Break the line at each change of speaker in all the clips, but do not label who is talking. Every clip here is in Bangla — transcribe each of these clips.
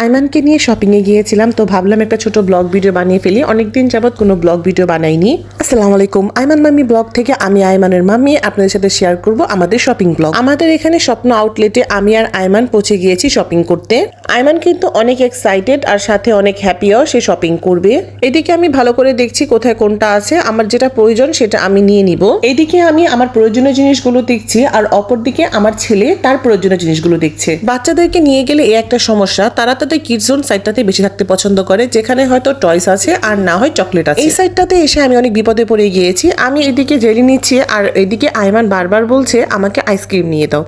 আইমানকে নিয়ে শপিংয়ে গিয়েছিলাম, তো ভাবলাম একটা ছোট ব্লগ ভিডিও বানিয়ে ফেলি। অনেকদিন যাবত কোনো ব্লগ ভিডিও বানাইনি। আসসালামু আলাইকুম, আইমান মাম্মি ব্লগ থেকে আমি আইমানের মাম্মি আপনাদের সাথে শেয়ার করব আমাদের শপিং ব্লগ। আমাদের এখানে স্বপ্ন আউটলেটে আমি আর আইমান পৌঁছে গিয়েছি শপিং করতে। আইমান কিন্তু অনেক এক্সাইটেড আর সাথে অনেক হ্যাপিও, সে শপিং করবে। এদিকে আমি ভালো করে দেখছি কোথায় কোনটা আছে, আমার যেটা প্রয়োজন সেটা আমি নিয়ে নিব। এইদিকে আমি আমার প্রয়োজনীয় জিনিসগুলো দেখছি আর অপরদিকে আমার ছেলে তার প্রয়োজনীয় জিনিসগুলো দেখছে। বাচ্চাদেরকে নিয়ে গেলে এই একটা সমস্যা, তারা তাদের কিডস জোন সাইডটাতে বেশি থাকতে পছন্দ করে, যেখানে হয়তো টয়স আছে আর না হয় চকলেট আছে। এই সাইডটাতে এসে আমি অনেক বিপদে পড়ে গিয়েছি। আমি এদিকে জেলি নিচ্ছি আর এদিকে আইমান বারবার বলছে আমাকে আইসক্রিম নিয়ে দাও।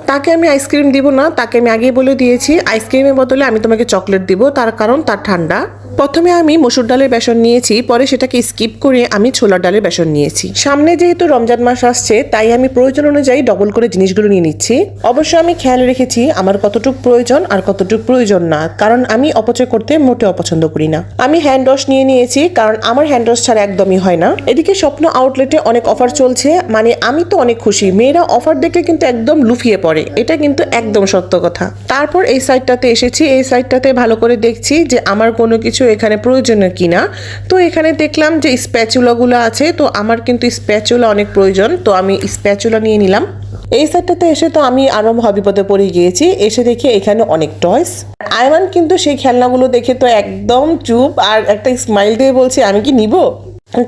তাকে আমি আইসক্রিম দিব না, তাকে আমি আগেই বলে দিয়েছি আইসক্রিমের বদলে আমি তোমাকে চকলেট দিব, তার কারণ তার ঠান্ডা। প্রথমে আমি মসুর ডালের বেসন নিয়েছি, পরে সেটাকে স্কিপ করে আমি ছোলার ডালের বেসন নিয়েছি। সামনে যেহেতু রমজান মাস আসছে, তাই আমি প্রয়োজন অনুযায়ী ডবল করে জিনিসগুলো নিয়ে নিচ্ছি। অবশ্য আমি খেয়াল রেখেছি আমার কতটুকু প্রয়োজন আর কতটুকু প্রয়োজন না, কারণ আমি অপচয় করতে মোটেও অপছন্দ করি না। আমি হ্যান্ড ওয়াশ নিয়ে নিয়েছি, কারণ আমার হ্যান্ড ওয়াশ ছাড়া একদমই হয় না। এদিকে স্বপ্ন আউটলেটে অনেক অফার চলছে, মানে আমি তো অনেক খুশি। মেয়েরা অফার দেখে কিন্তু একদম লুফিয়ে পড়ে, এটা কিন্তু একদম সত্য কথা। তারপর এই সাইডটাতে এসেছি, এই সাইডটাতে ভালো করে দেখছি যে আমার কোনো কিছু এখানে প্রয়োজনীয় কিনা। তো এখানে দেখলাম যে স্প্যাচুলাগুলো আছে, তো আমার কিন্তু স্প্যাচুলা অনেক প্রয়োজন, তো আমি স্প্যাচুলা নিয়ে নিলাম। এই সাইডটাতে এসে তো আমি আরো মহাবিপদে পড়ে গিয়েছি। এসে দেখি এখানে অনেক টয়স। আইমান কিন্তু সেই খেলনাগুলো দেখে তো একদম চুপ আর একটা স্মাইল দিয়ে বলছে আমি কি নিব।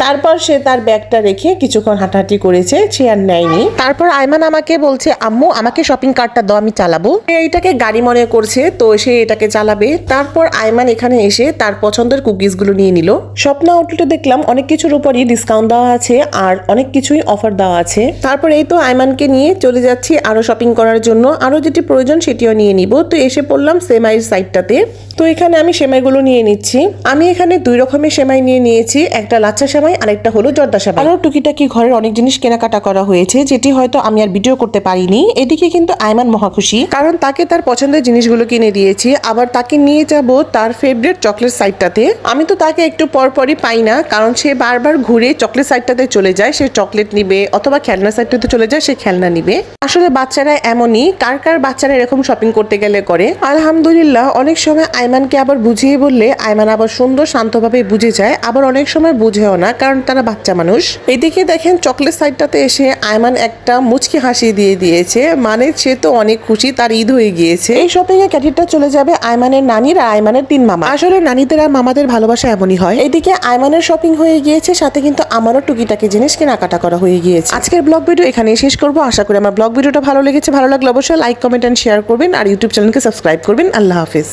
তারপর সে তার ব্যাগটা রেখে কিছুক্ষণ হাঁটাহাঁটি করেছে, সে আর নেয়নি। তারপর আইমান আমাকে বলছে আম্মু আমাকে শপিং কার্টটা দাও, আমি চালাবো। এইটাকে গাড়ি মনে করছে, তো সে এটাকে চালাবে। তারপর আইমান এখানে এসে তার পছন্দের কুকিজগুলো নিয়ে নিল। স্বপ্ন আউটলেটে দেখলাম অনেক কিছুর উপরই ডিসকাউন্ট দেওয়া আছে আর অনেক কিছুই অফার দেওয়া আছে। তারপর এই তো আইমানকে নিয়ে চলে যাচ্ছি আরো শপিং করার জন্য, আরো যেটি প্রয়োজন সেটিও নিয়ে নিব। তো এসে পড়লাম সেমাইয়ের সাইডটাতে। তো এখানে আমি সেমাইগুলো নিয়ে নিচ্ছি। আমি এখানে দুই রকমের সেমাই নিয়ে নিয়েছি, একটা লাচ্ছা সেমাই আর একটা হলো জর্দা সেমাই। আরো টুকিটাকি ঘরের অনেক জিনিস কেনাকাটা করা হয়েছে, যেটি হয়তো আমি আর ভিডিও করতে পারিনি। এদিকে কিন্তু আইমান মহা খুশি, কারণ তাকে তার পছন্দের জিনিসগুলো কিনে দিয়েছি। আবার তাকে নিয়ে যাব তার ফেভারিট চকলেট সাইডটাতে। আমি তো তাকে একটু পরপরই পাই না, কারণ সে বারবার ঘুরে চকলেট সাইডটাতে চলে যায়, সে চকলেট নিবে, অথবা খেলনা সাইডটাতে চলে যায়, সে খেলনা নিবে। আসলে বাচ্চারা এমনই, কার কার বাচ্চারা এরকম শপিং করতে গেলে করে। আলহামদুলিল্লাহ অনেক সময় আইমানকে আবার বুঝিয়ে বললে আইমান আবার সুন্দর শান্তভাবে বুঝে যায়, আবার অনেক সময় বুঝেও না, কারণ তারা বাচ্চা মানুষ। এদিকে দেখেন চকলেট সাইডটাতে এসে আইমান একটা মুচকি হাসি দিয়ে দিয়েছে, মানে সে তো অনেক খুশি, তার ঈদ হয়ে গিয়েছে। এই শপিং এর ক্রেডিটটা চলে যাবে আইমানের নানির আর আইমানের 3 মামা। আসলে নানিদের আর মামাদের ভালোবাসা এমনই হয়। এদিকে আইমানের শপিং হয়ে গিয়েছে, সাথে কিন্তু আমারও টুকিটাকি জিনিস কেনাকাটা করা হয়ে গিয়েছে। আজকের ব্লগ ভিডিও এখানেই শেষ করবো। আশা করি আমার ব্লগ ভিডিওটা ভালো লেগেছে। ভালো লাগলে অবশ্যই লাইক, কমেন্ট এন্ড শেয়ার করবেন আর ইউটিউব চ্যানেলকে সাবস্ক্রাইব করবেন। আল্লাহ হাফেজ।